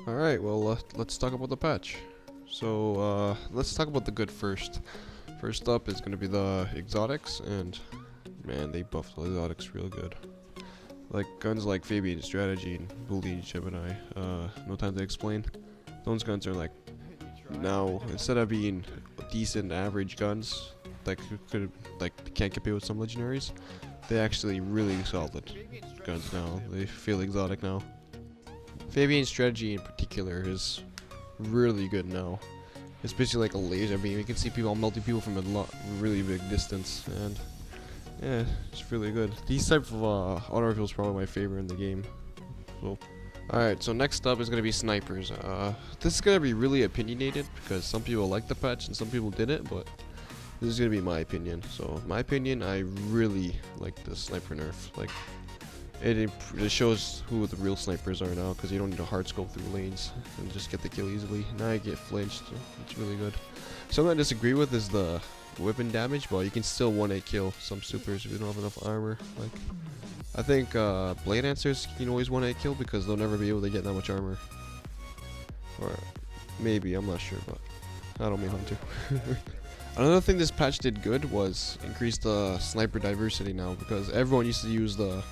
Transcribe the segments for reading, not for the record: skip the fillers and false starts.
Alright, well, let's talk about the patch. So, let's talk about the good first. First up is going to be the exotics, and man, they buffed the exotics real good. Like, guns like Fabian Strategy and Boolean Gemini, no time to explain. Those guns are like, now, instead of being decent average guns that can't compete with some legendaries, they actually really solid guns now. They feel exotic now. Fabian's strategy in particular is really good now. It's basically like a laser beam. You can see people melting people from a really big distance, and yeah, it's really good. These type of auto rifles probably my favorite in the game. So, alright, so next up is gonna be snipers. This is gonna be really opinionated because some people like the patch and some people didn't, but this is gonna be my opinion. So, my opinion, I really like the sniper nerf. Like, it shows who the real snipers are now, because you don't need to hard scope through lanes and just get the kill easily. Now you get flinched, so it's really good. Something I disagree with is the weapon damage, but you can still 1-8 kill some supers if you don't have enough armor. Like, I think blade answers can always 1-8 kill because they'll never be able to get that much armor. Or maybe, I'm not sure, but I don't mean hunter. Another thing this patch did good was increase the sniper diversity now, because everyone used to use the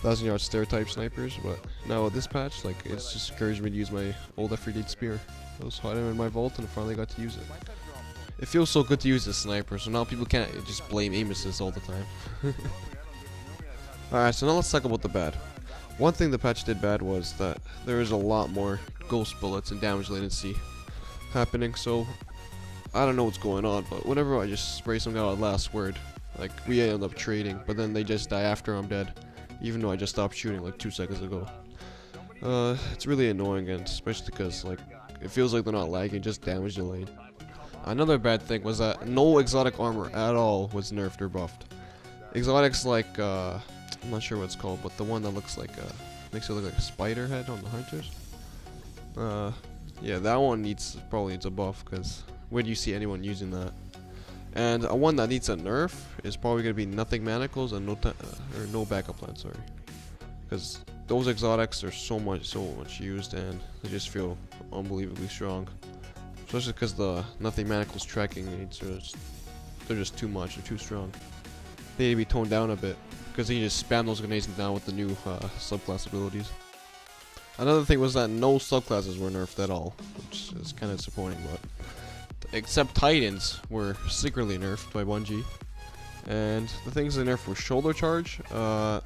1,000-yard stereotype snipers, but now with this patch, like, it's just encouraged me to use my old F3D spear. I was hiding in my vault and I finally got to use it. It feels so good to use a sniper, so now people can't just blame aim assist all the time. Alright, so now let's talk about the bad. One thing the patch did bad was that there is a lot more ghost bullets and damage latency happening, so I don't know what's going on, but whenever I just spray some guy with last word, like, we end up trading, but then they just die after I'm dead, even though I just stopped shooting like 2 seconds ago. It's really annoying, and especially because, like, it feels like they're not lagging, just damage delayed. Another bad thing was that no exotic armor at all was nerfed or buffed. Exotics like, I'm not sure what it's called, but the one that looks like, makes it look like a spider head on the hunters. Yeah, that one probably needs a buff, because where do you see anyone using that? And one that needs a nerf is probably going to be nothing manacles and no backup plan, sorry. Because those exotics are so much used, and they just feel unbelievably strong. Especially because the nothing manacles tracking needs they're just too much, they're too strong. They need to be toned down a bit, because you can just spam those grenades down with the new subclass abilities. Another thing was that no subclasses were nerfed at all, which is kind of disappointing, but except Titans were secretly nerfed by Bungie. And the things they nerfed were shoulder charge. I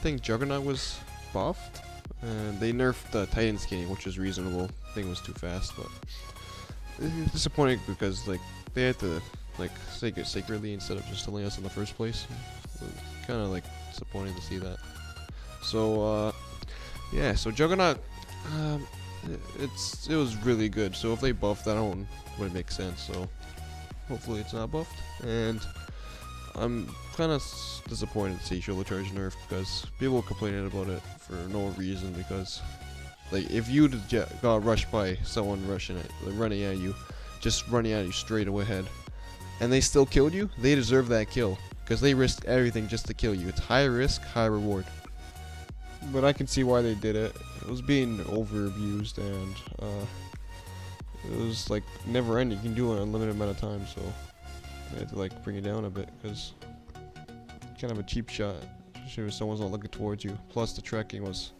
think Juggernaut was buffed, and they nerfed the Titan skinning, which was reasonable. I think it was too fast, but it's disappointing because, like, they had to, like, say it sacredly instead of just telling us in the first place. Kind of, like, disappointing to see that. So yeah, so Juggernaut, it was really good. So if they buffed that one, would make sense. So hopefully it's not buffed. And I'm kind of disappointed to see shoulder charge nerfed, because people were complaining about it for no reason. Because, like, if you got rushed by someone running at you, just running at you straight away ahead, and they still killed you, they deserve that kill, because they risked everything just to kill you. It's high risk, high reward. But I can see why they did it. It was being over-abused, and it was like never ending. You can do it an unlimited amount of time, so I had to, like, bring it down a bit, because it's kind of a cheap shot, especially if someone's not looking towards you. Plus the tracking was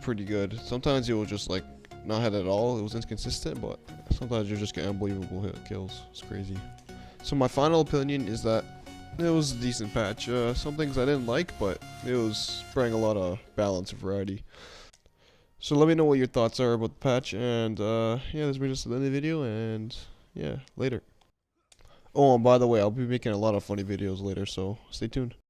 pretty good. Sometimes it was just, like, not hit at all. It was inconsistent, but sometimes you're just getting unbelievable hit kills. It's crazy. So my final opinion is that it was a decent patch. Some things I didn't like, but it was bringing a lot of balance and variety. So let me know what your thoughts are about the patch, and yeah, this brings us to the end of the video, and yeah, later. Oh, and by the way, I'll be making a lot of funny videos later, so stay tuned.